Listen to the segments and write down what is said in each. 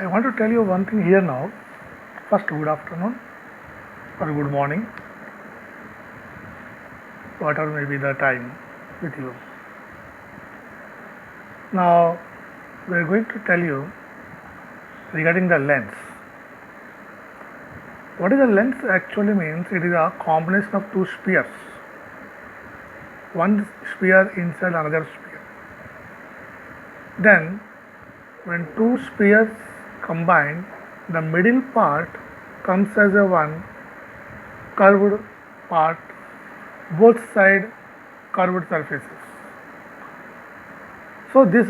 I want to tell you one thing here now. First, good afternoon or good morning, whatever may be the time with you. Now, we are going to tell you regarding the lens. What is a lens actually means? It is a combination of two spheres. One sphere inside another sphere. Then, when two spheres combine, the middle part comes as a one curved part, both side curved surfaces. So this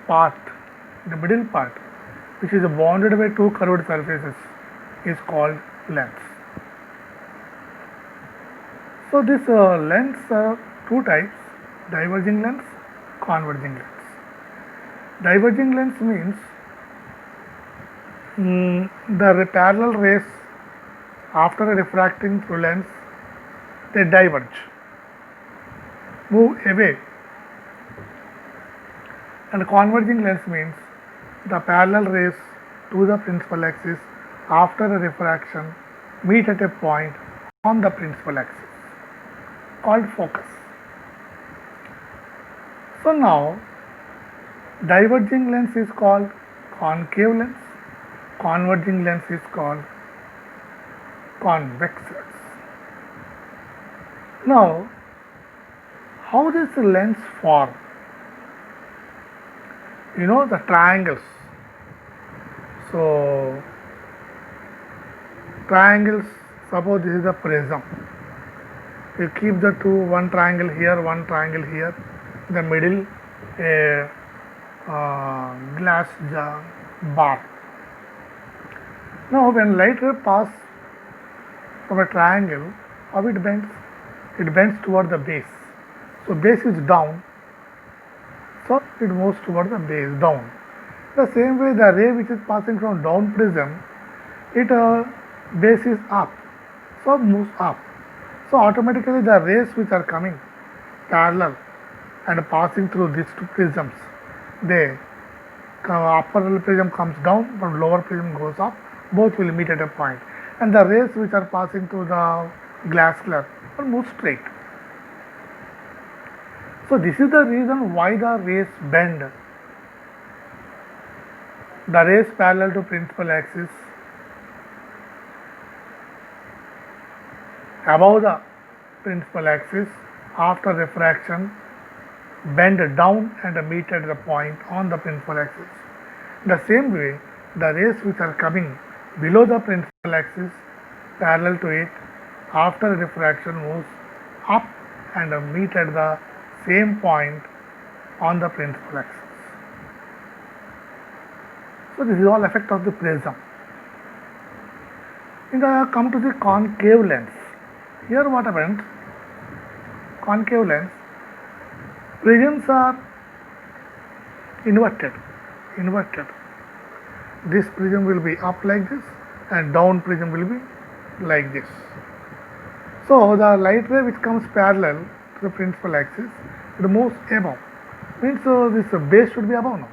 part, the middle part, which is bounded by two curved surfaces, is called lens. So this lens are two types: diverging lens, converging lens. Diverging lens means the parallel rays after refracting through lens, they diverge, move away. And converging lens means the parallel rays to the principal axis after a refraction meet at a point on the principal axis called focus. So now diverging lens is called concave lens, converging lens is called convex lens. Now, how does the lens form? You know the triangles. So, triangles, suppose this is a prism. You keep the one triangle here, one triangle here, in the middle a glass bar. Now, when light ray pass from a triangle, how it bends? It bends toward the base. So, base is down. So, it moves toward the base down. The same way, the ray which is passing from down prism, it base is up. So, moves up. So, automatically the rays which are coming parallel and passing through these two prisms, they upper prism comes down, but lower prism goes up. Both will meet at a point, and the rays which are passing through the glass slab will move straight. So this is the reason why the rays bend. The rays parallel to principal axis above the principal axis after refraction bend down and meet at the point on the principal axis. The same way, the rays which are coming below the principal axis parallel to it after refraction moves up and meet at the same point on the principal axis. So this is all effect of the prism. Come to the concave lens. Here what happens? Concave lens, prisms are inverted. This prism will be up like this and down prism will be like this. So the light ray which comes parallel to the principal axis, it moves above. Means this base should be above now.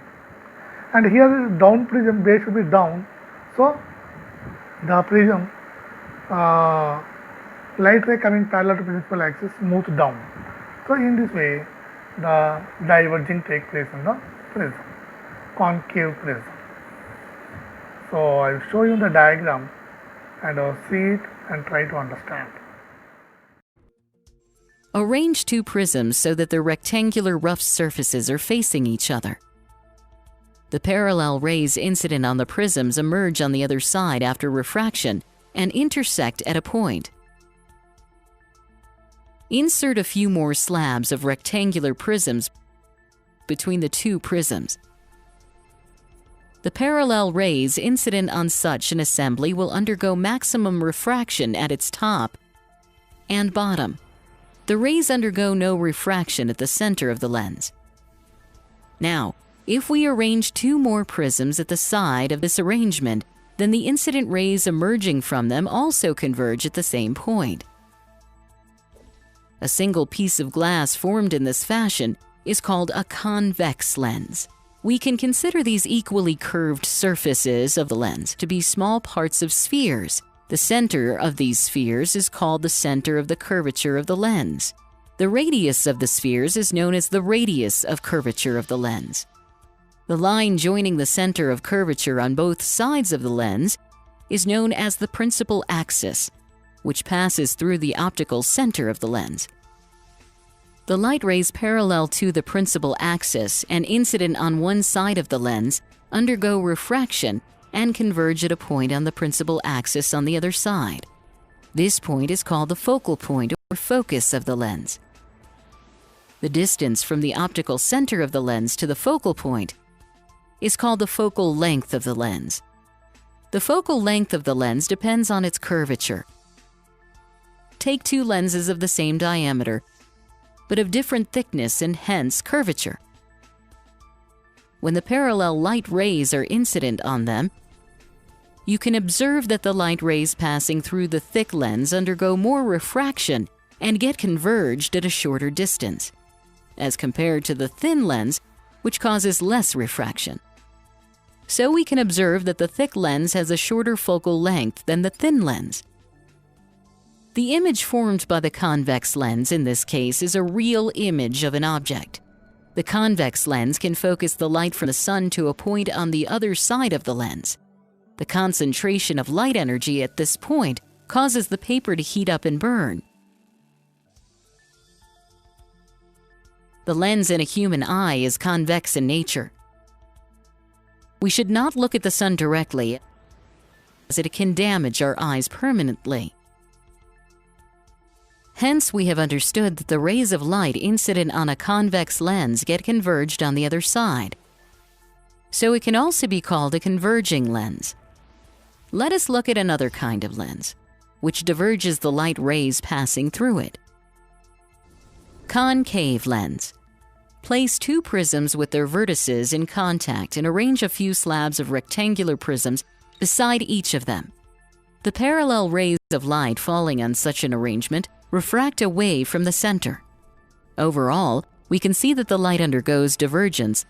And here down prism, base should be down. So the prism light ray coming parallel to principal axis moves down. So in this way, the diverging takes place in the prism, concave prism. So I will show you the diagram and see it and try to understand. Arrange two prisms so that the rectangular rough surfaces are facing each other. The parallel rays incident on the prisms emerge on the other side after refraction and intersect at a point. Insert a few more slabs of rectangular prisms between the two prisms. The parallel rays incident on such an assembly will undergo maximum refraction at its top and bottom. The rays undergo no refraction at the center of the lens. Now, if we arrange two more prisms at the side of this arrangement, then the incident rays emerging from them also converge at the same point. A single piece of glass formed in this fashion is called a convex lens. We can consider these equally curved surfaces of the lens to be small parts of spheres. The center of these spheres is called the center of the curvature of the lens. The radius of the spheres is known as the radius of curvature of the lens. The line joining the center of curvature on both sides of the lens is known as the principal axis, which passes through the optical center of the lens. The light rays parallel to the principal axis and incident on one side of the lens undergo refraction and converge at a point on the principal axis on the other side. This point is called the focal point or focus of the lens. The distance from the optical center of the lens to the focal point is called the focal length of the lens. The focal length of the lens depends on its curvature. Take two lenses of the same diameter, but of different thickness and hence curvature. When the parallel light rays are incident on them, you can observe that the light rays passing through the thick lens undergo more refraction and get converged at a shorter distance, as compared to the thin lens, which causes less refraction. So we can observe that the thick lens has a shorter focal length than the thin lens. The image formed by the convex lens in this case is a real image of an object. The convex lens can focus the light from the sun to a point on the other side of the lens. The concentration of light energy at this point causes the paper to heat up and burn. The lens in a human eye is convex in nature. We should not look at the sun directly, as it can damage our eyes permanently. Hence, we have understood that the rays of light incident on a convex lens get converged on the other side. So it can also be called a converging lens. Let us look at another kind of lens, which diverges the light rays passing through it. Concave lens. Place two prisms with their vertices in contact and arrange a few slabs of rectangular prisms beside each of them. The parallel rays of light falling on such an arrangement refract away from the center. Overall, we can see that the light undergoes divergence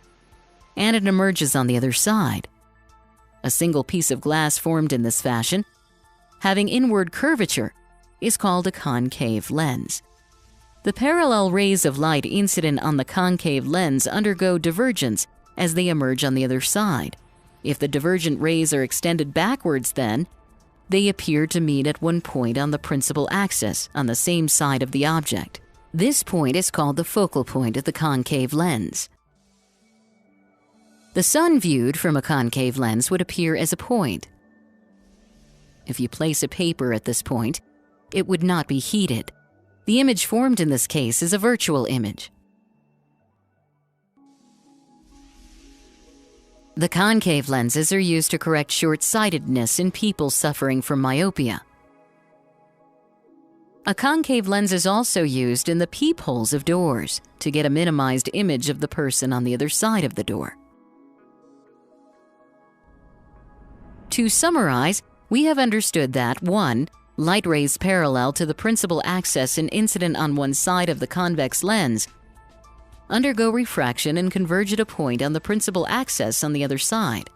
and it emerges on the other side. A single piece of glass formed in this fashion, having inward curvature, is called a concave lens. The parallel rays of light incident on the concave lens undergo divergence as they emerge on the other side. If the divergent rays are extended backwards, then they appear to meet at one point on the principal axis on the same side of the object. This point is called the focal point of the concave lens. The sun viewed from a concave lens would appear as a point. If you place a paper at this point, it would not be heated. The image formed in this case is a virtual image. The concave lenses are used to correct short-sightedness in people suffering from myopia. A concave lens is also used in the peepholes of doors to get a minimized image of the person on the other side of the door. To summarize, we have understood that 1. Light rays parallel to the principal axis and incident on one side of the convex lens undergo refraction and converge at a point on the principal axis on the other side.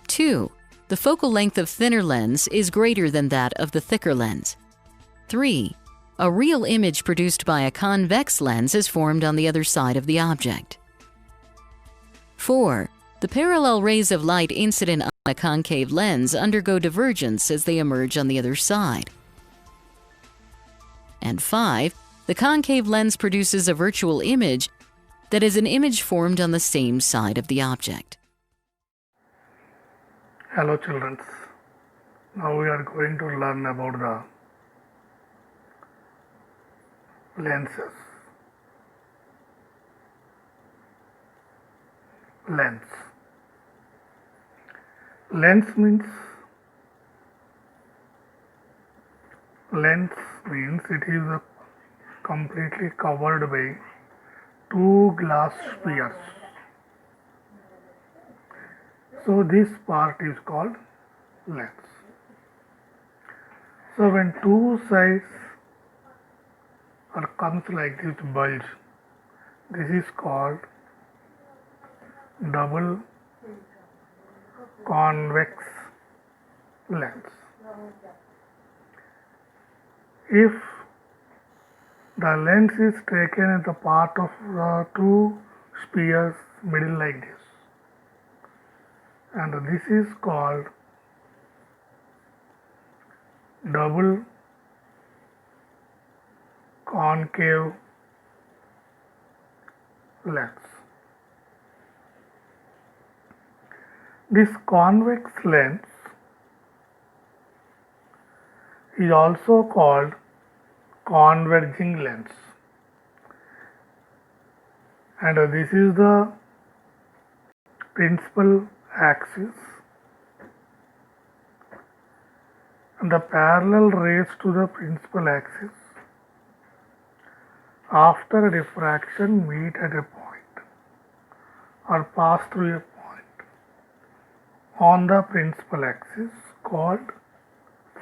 2. The focal length of thinner lens is greater than that of the thicker lens. 3. A real image produced by a convex lens is formed on the other side of the object. 4. The parallel rays of light incident on a concave lens undergo divergence as they emerge on the other side. And 5. The concave lens produces a virtual image that is an image formed on the same side of the object. Hello children. Now we are going to learn about the lenses. Lens. Lens means it is completely covered by two glass spheres. So this part is called lens. So when two sides comes like this bulge, this is called double convex lens. If the lens is taken at the part of the two spheres middle like this, and this is called double concave lens. This convex lens is also called converging lens, and this is the principal axis, and the parallel rays to the principal axis after diffraction meet at a point or pass through a point on the principal axis called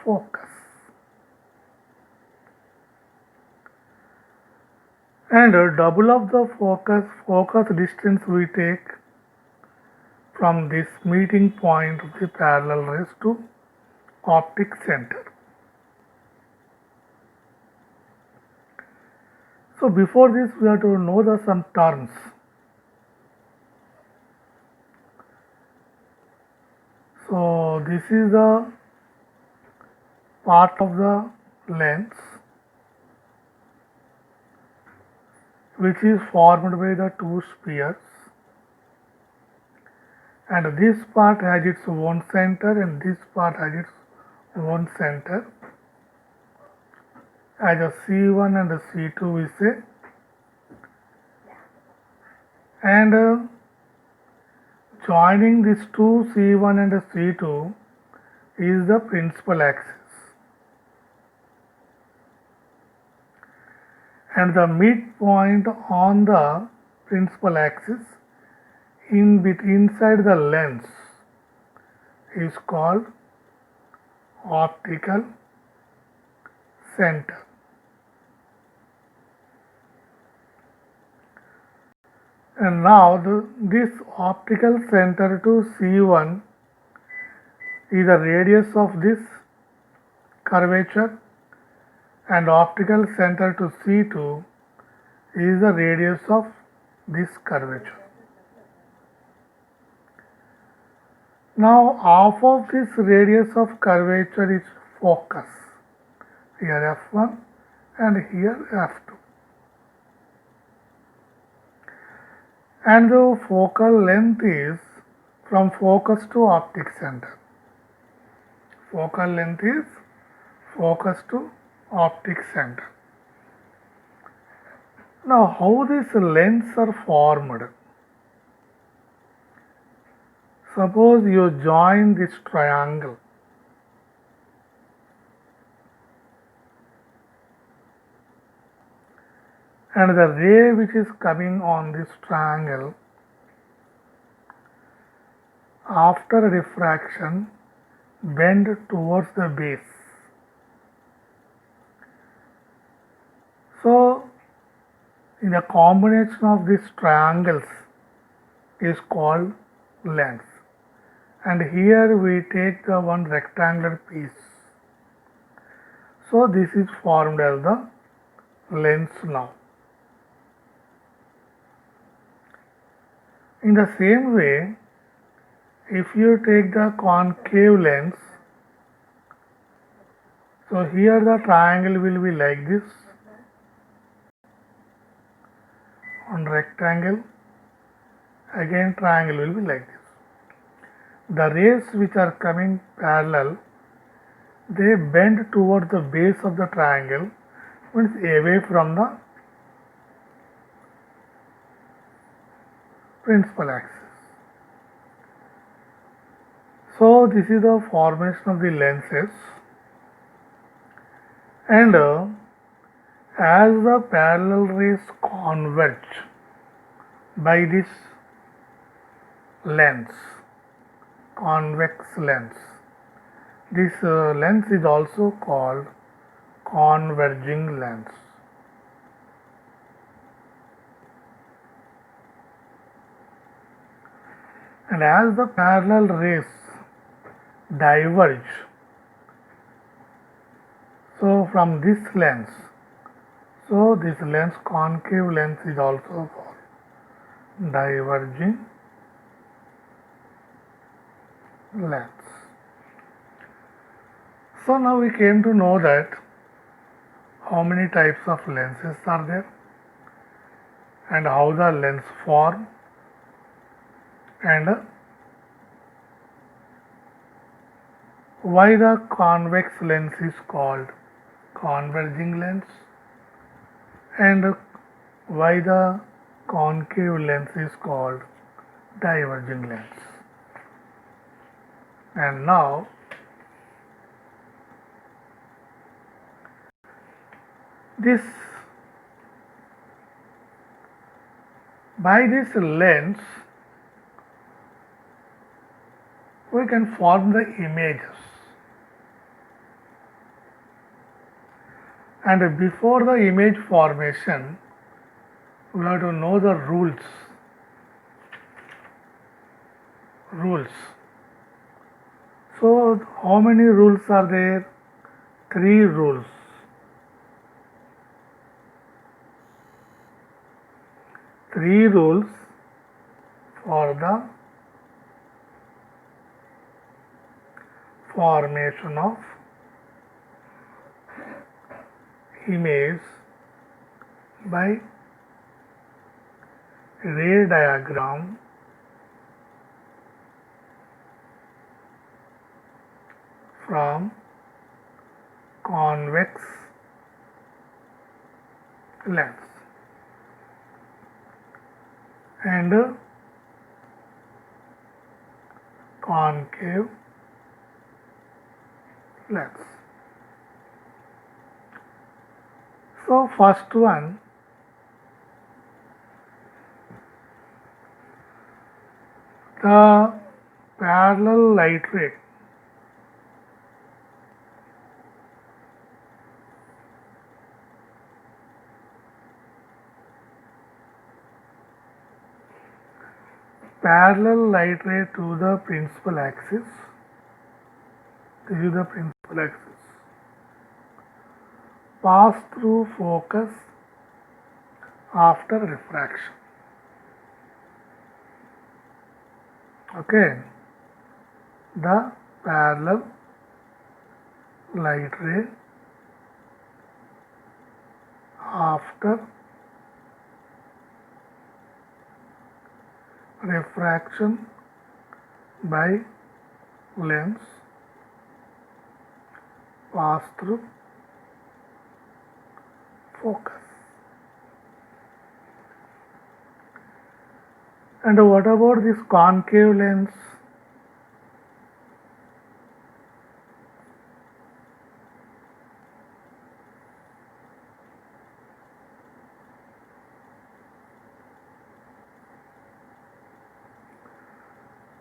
focus. And double of the focus distance we take from this meeting point of the parallel rays to optic center. So before this we have to know some terms. So this is the part of the lens which is formed by the two spheres, and this part has its own center and this part has its own center. As a C1 and a C2 we say, and joining these two C1 and C2 is the principal axis, and the midpoint on the principal axis inside the lens is called optical center. And now this optical center to C1 is the radius of this curvature, and optical center to C2 is the radius of this curvature. Now half of this radius of curvature is focus, here F1 and here F2. And the focal length is from focus to optic center. Focal length is focus to optic center. Now how these lenses are formed? Suppose you join this triangle. And the ray which is coming on this triangle after refraction bend towards the base. So in the combination of these triangles is called lens, and here we take the one rectangular piece. So this is formed as the lens now. In the same way, if you take the concave lens, so here the triangle will be like this, on rectangle, again triangle will be like this. The rays which are coming parallel, they bend towards the base of the triangle, means away from the principal axis. So this is the formation of the lenses, and as the parallel rays converge by this lens, convex lens, this lens is also called converging lens. And as the parallel rays diverge, so from this lens, so this lens, concave lens, is also called diverging lens. So now we came to know that how many types of lenses are there and how the lens form, and why the convex lens is called converging lens, and why the concave lens is called diverging lens. And now this, by this lens we can form the images, and before the image formation we have to know the rules. So how many rules are there? 3 rules. 3 rules for the formation of image by ray diagram from convex lens and concave lens. So first one, the parallel light ray to the principal axis. This is the principal axis. Pass through focus after refraction. Okay, the parallel light ray after refraction by lens pass through focus. And what about this concave lens?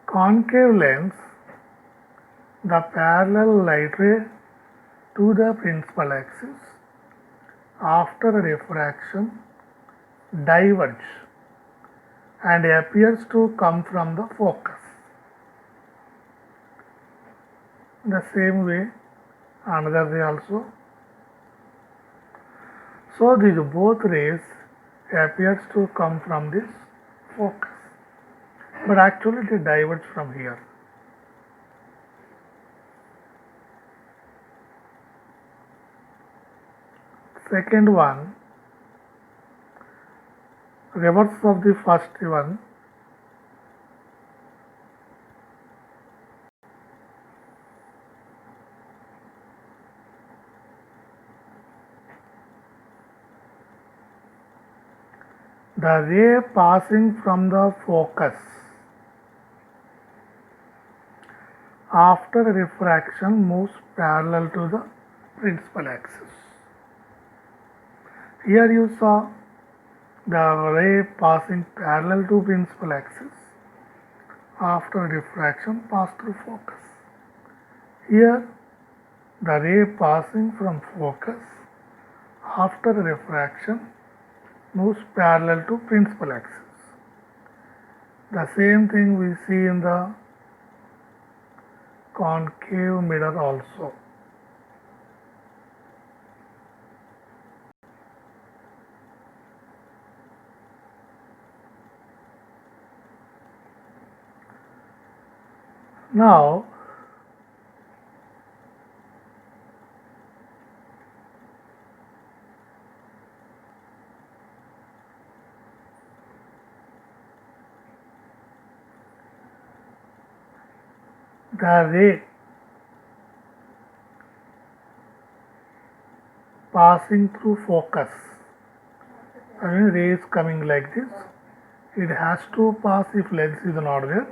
Concave lens, the parallel light ray to the principal axis after refraction diverge and appears to come from the focus. The same way another ray also. So these both rays appears to come from this focus, but actually they diverge from here. Second one, reverse of the first one. The ray passing from the focus after refraction moves parallel to the principal axis. Here you saw the ray passing parallel to principal axis after refraction passed through focus. Here the ray passing from focus after refraction moves parallel to principal axis. The same thing we see in the concave mirror also. Now, the ray passing through focus, when ray is coming like this, it has to pass if lens is not there.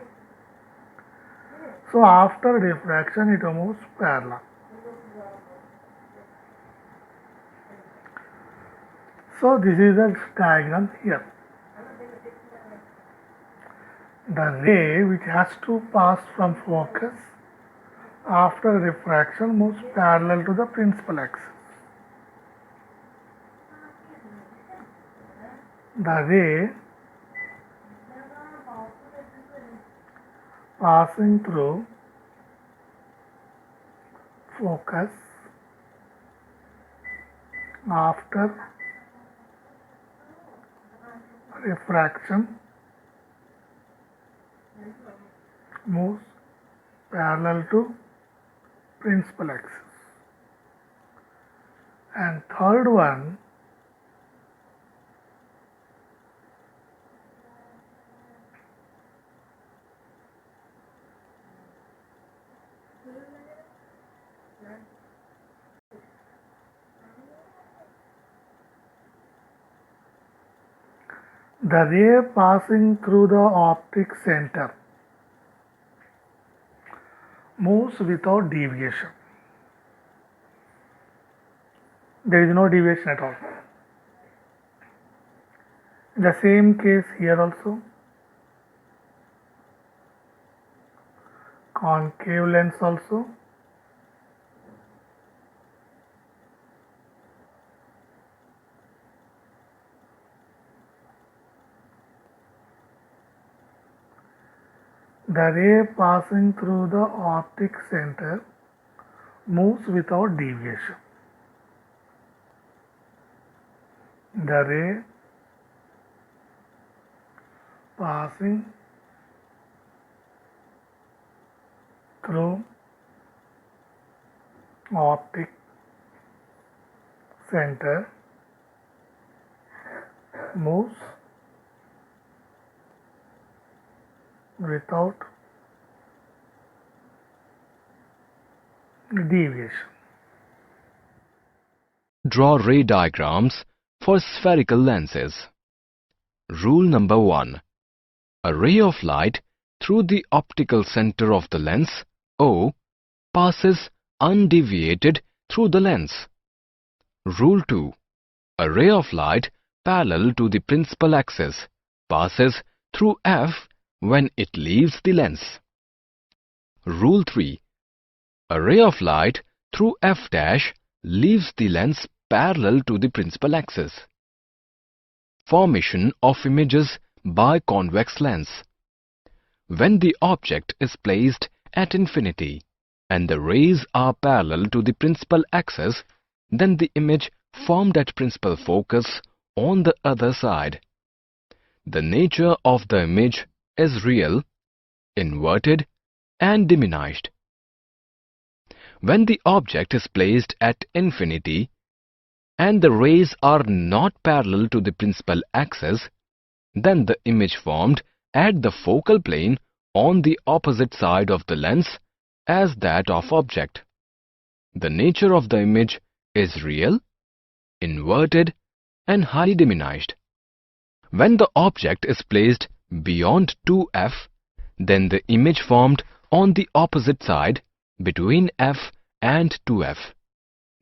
So after diffraction it moves parallel. So this is the diagram here. The ray which has to pass from focus after refraction moves parallel to the principal axis. The ray passing through focus after refraction moves parallel to principal axis. And third one, the ray passing through the optic center moves without deviation. There is no deviation at all. The same case here also. Concave lens also. The ray passing through the optic center moves without deviation. The ray passing through optic center moves without deviation. Draw ray diagrams for spherical lenses. Rule number 1. A ray of light through the optical center of the lens, O, passes undeviated through the lens. Rule 2. A ray of light parallel to the principal axis passes through F when it leaves the lens. Rule 3. A ray of light through F' leaves the lens parallel to the principal axis. Formation of images by convex lens. When the object is placed at infinity and the rays are parallel to the principal axis, then the image formed at principal focus on the other side. The nature of the image is real, inverted, and diminished. When the object is placed at infinity and the rays are not parallel to the principal axis, then the image formed at the focal plane on the opposite side of the lens as that of object. The nature of the image is real, inverted, and highly diminished. When the object is placed beyond 2f, then the image formed on the opposite side between f and 2f.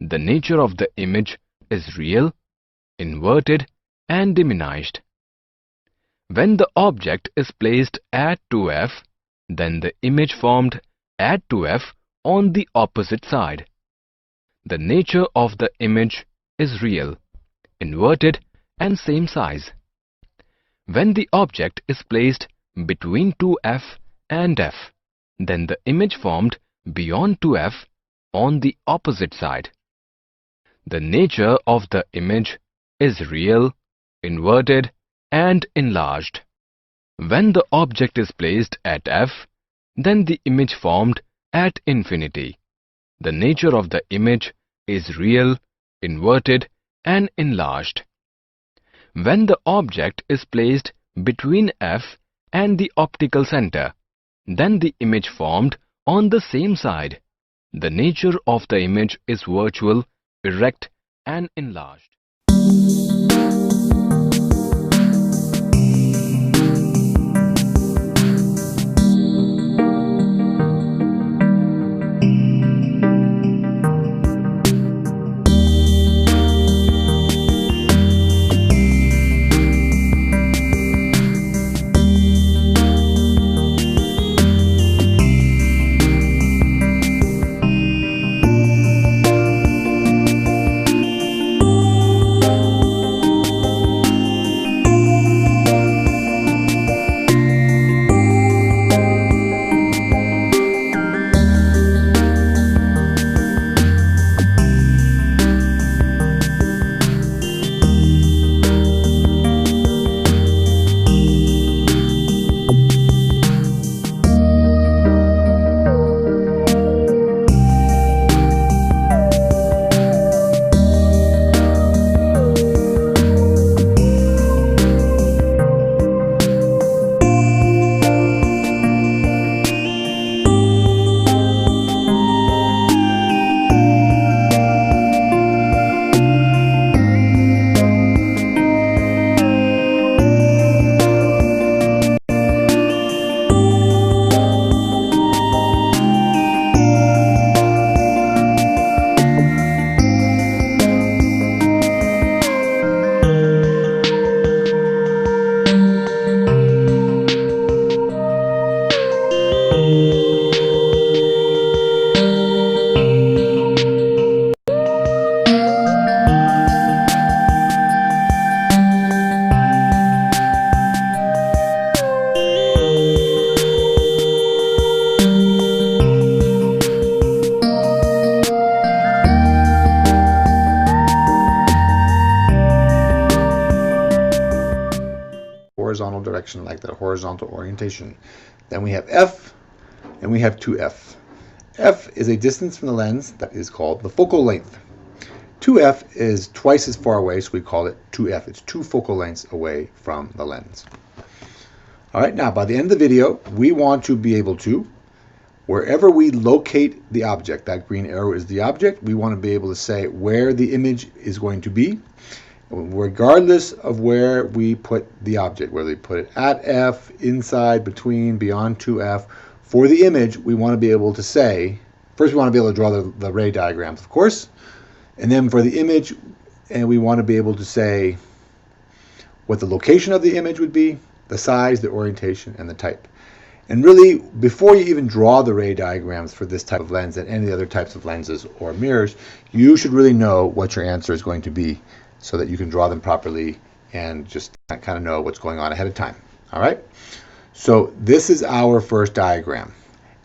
The nature of the image is real, inverted, and diminished. When the object is placed at 2f, then the image formed at 2f on the opposite side. The nature of the image is real, inverted, and same size. When the object is placed between 2f and f, then the image formed beyond 2f on the opposite side. The nature of the image is real, inverted, and enlarged. When the object is placed at f, then the image formed at infinity. The nature of the image is real, inverted, and enlarged. When the object is placed between f and the optical center, then the image formed on the same side. The nature of the image is virtual, erect, and enlarged. Horizontal direction, like the horizontal orientation. Then we have f, and we have 2f. F is a distance from the lens that is called the focal length. 2f is twice as far away, so we call it 2f. It's 2 focal lengths away from the lens. All right, now by the end of the video, we want to be able to, wherever we locate the object, that green arrow is the object, we want to be able to say where the image is going to be, regardless of where we put the object, whether we put it at f, inside, between, beyond 2f. For the image, we want to be able to say, first we want to be able to draw the ray diagrams, of course, and then for the image, and we want to be able to say what the location of the image would be, the size, the orientation, and the type. And really, before you even draw the ray diagrams for this type of lens and any other types of lenses or mirrors, you should really know what your answer is going to be so that you can draw them properly and just kind of know what's going on ahead of time. All right? So this is our first diagram.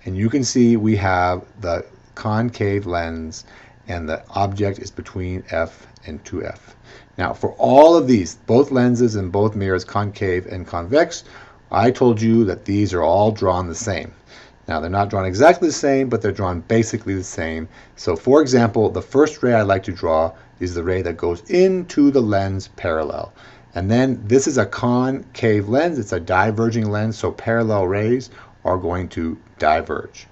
And you can see we have the concave lens and the object is between f and 2f. Now, for all of these, both lenses and both mirrors, concave and convex, I told you that these are all drawn the same. Now, they're not drawn exactly the same, but they're drawn basically the same. So, for example, the first ray I like to draw is the ray that goes into the lens parallel. And then this is a concave lens. It's a diverging lens, so parallel rays are going to diverge.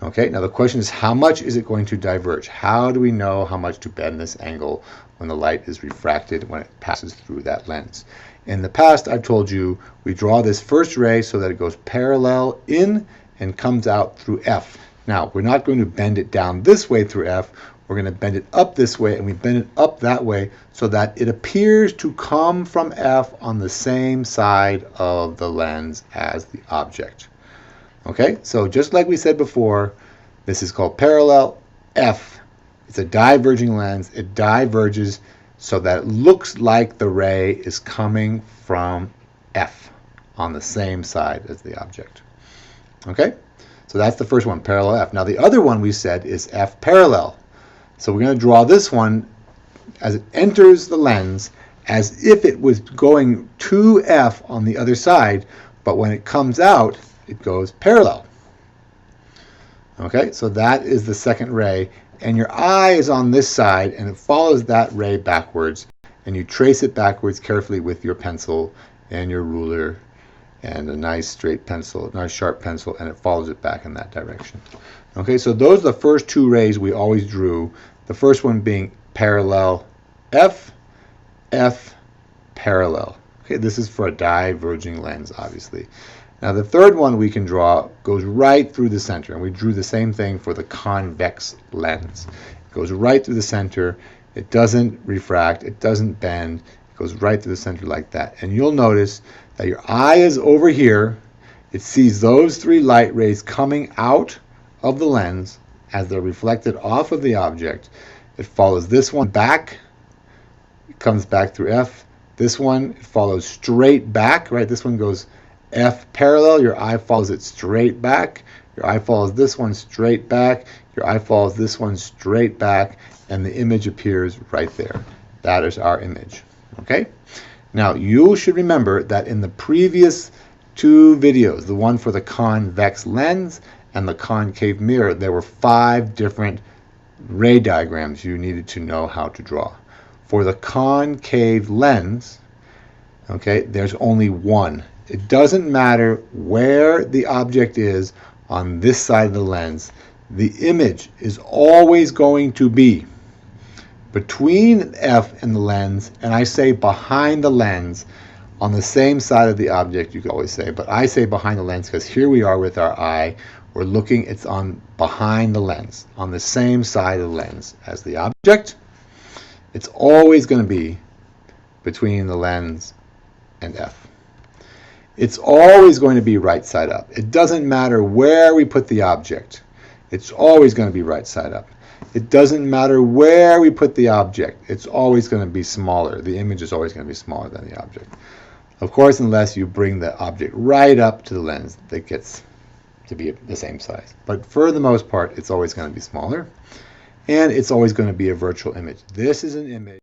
Okay, now the question is, how much is it going to diverge? How do we know how much to bend this angle when the light is refracted when it passes through that lens? In the past, I've told you we draw this first ray so that it goes parallel in and comes out through F. Now, we're not going to bend it down this way through F. We're going to bend it up this way, and we bend it up that way so that it appears to come from F on the same side of the lens as the object. Okay, so just like we said before, this is called parallel F. It's a diverging lens. It diverges so that it looks like the ray is coming from F. on the same side as the object. Okay? So that's the first one, parallel F. Now the other one we said is F parallel. So we're going to draw this one as it enters the lens as if it was going to F on the other side, but when it comes out, it goes parallel. Okay, so that is the second ray, and your eye is on this side, and it follows that ray backwards, and you trace it backwards carefully with your pencil and your ruler and a nice straight pencil, nice sharp pencil, and it follows it back in that direction. Okay, so those are the first two rays we always drew. The first one being parallel F, F, parallel. Okay, this is for a diverging lens, obviously. Now the third one we can draw goes right through the center, and we drew the same thing for the convex lens. It goes right through the center. It doesn't refract. It doesn't bend. It goes right through the center like that. And you'll notice that your eye is over here. It sees those three light rays coming out of the lens as they're reflected off of the object. It follows this one back. It comes back through F. This one it follows straight back, right? This one goes F parallel. Your eye follows it straight back. Your eye follows this one straight back. Your eye follows this one straight back, and the image appears right there. That is our image. Okay? Now, you should remember that in the previous two videos, the one for the convex lens and the concave mirror, there were 5 different ray diagrams you needed to know how to draw. For the concave lens, okay, there's only one. It doesn't matter where the object is on this side of the lens. The image is always going to be between F and the lens, and I say behind the lens, on the same side of the object, you could always say, but I say behind the lens because here we are with our eye. We're looking, it's on behind the lens, on the same side of the lens as the object. It's always going to be between the lens and F. It's always going to be right side up. It doesn't matter where we put the object. It's always going to be right side up. It doesn't matter where we put the object. It's always going to be smaller. The image is always going to be smaller than the object. Of course, unless you bring the object right up to the lens, that gets to be the same size. But for the most part, it's always going to be smaller. And it's always going to be a virtual image. This is an image.